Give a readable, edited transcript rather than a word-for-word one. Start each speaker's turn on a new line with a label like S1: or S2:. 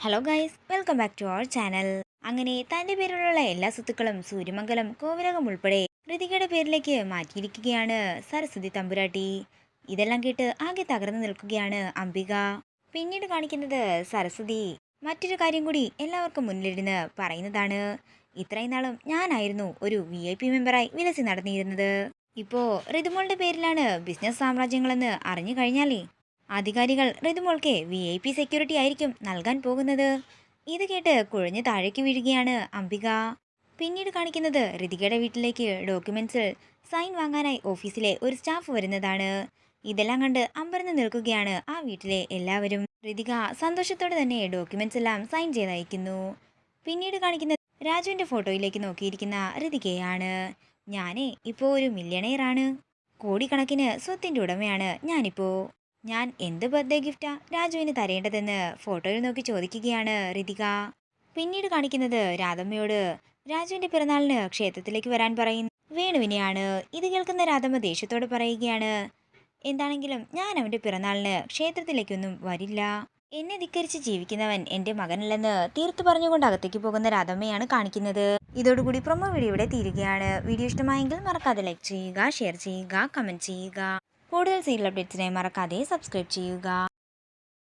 S1: Hello guys, welcome back to our channel. അങ്ങനെ തന്റെ പേരിലുള്ള എല്ലാ സ്വത്തുക്കളും സൂര്യമംഗലം, കോവിലകം ഉൾപ്പെടെ ഋതികയുടെ പേരിലേക്ക് മാറ്റിയിരിക്കുകയാണ് സരസ്വതി തമ്പുരാട്ടി. ഇതെല്ലാം കേട്ട് ആകെ തകർന്നു നിൽക്കുകയാണ് അംബിക. പിന്നീട് കാണിക്കുന്നത് സരസ്വതി മറ്റൊരു കാര്യം കൂടി എല്ലാവർക്കും മുന്നിലിരുന്ന് പറയുന്നതാണ്. ഇത്രയും നാളും ഞാനായിരുന്നു ഒരു VIP മെമ്പറായി വിലസി നടന്നിരുന്നത്. ഇപ്പോ ഋതുമോളുടെ പേരിലാണ് ബിസിനസ് സാമ്രാജ്യങ്ങളെന്ന് അറിഞ്ഞു കഴിഞ്ഞാലേ അധികാരികൾ ഋതുമോൾക്ക് VIP സെക്യൂരിറ്റി ആയിരിക്കും നൽകാൻ പോകുന്നത്. ഇത് കേട്ട് കുഴഞ്ഞു താഴേക്ക് വീഴുകയാണ് അംബിക. പിന്നീട് കാണിക്കുന്നത് ഋതികയുടെ വീട്ടിലേക്ക് ഡോക്യുമെന്റ്സിൽ സൈൻ വാങ്ങാനായി ഓഫീസിലെ ഒരു സ്റ്റാഫ് വരുന്നതാണ്. ഇതെല്ലാം കണ്ട് അമ്പരന്ന് നിൽക്കുകയാണ് ആ വീട്ടിലെ എല്ലാവരും. ഋതിക സന്തോഷത്തോടെ തന്നെ ഡോക്യുമെന്റ്സ് എല്ലാം സൈൻ ചെയ്തയക്കുന്നു. പിന്നീട് കാണിക്കുന്നത് രാജുവിന്റെ ഫോട്ടോയിലേക്ക് നോക്കിയിരിക്കുന്ന ഋതികയാണ്. ഞാനേ ഇപ്പോൾ ഒരു മില്യണയറാണ്. കോടിക്കണക്കിന് സ്വത്തിന്റെ ഉടമയാണ് ഞാനിപ്പോ. ഞാൻ എന്ത് ബർത്ത്ഡേ ഗിഫ്റ്റാ രാജുവിന് തരേണ്ടതെന്ന് ഫോട്ടോയിൽ നോക്കി ചോദിക്കുകയാണ് ഋതിക. പിന്നീട് കാണിക്കുന്നത് രാധമ്മയോട് രാജുവിന്റെ പിറന്നാളിന് ക്ഷേത്രത്തിലേക്ക് വരാൻ പറയുന്നു വേണുവിനെയാണ്. ഇത് കേൾക്കുന്ന രാധമ്മ ദേഷ്യത്തോട് പറയുകയാണ്, എന്താണെങ്കിലും ഞാൻ അവന്റെ പിറന്നാളിന് ക്ഷേത്രത്തിലേക്കൊന്നും വരില്ല. എന്നെ ധിക്കരിച്ച് ജീവിക്കുന്നവൻ എൻ്റെ മകനല്ലെന്ന് തീർത്തു പറഞ്ഞുകൊണ്ട് അകത്തേക്ക് പോകുന്ന രാധമ്മയാണ് കാണിക്കുന്നത്. ഇതോടുകൂടി പ്രൊമോ വീഡിയോ ഇവിടെ തീരുകയാണ്. വീഡിയോ ഇഷ്ടമായെങ്കിൽ മറക്കാതെ ലൈക്ക് ചെയ്യുക, ഷെയർ ചെയ്യുക, കമന്റ് ചെയ്യുക. കൂടുതൽ സീരിയൽ അപ്ഡേറ്റ്സിനായി മറക്കാതെ സബ്സ്ക്രൈബ് ചെയ്യുക.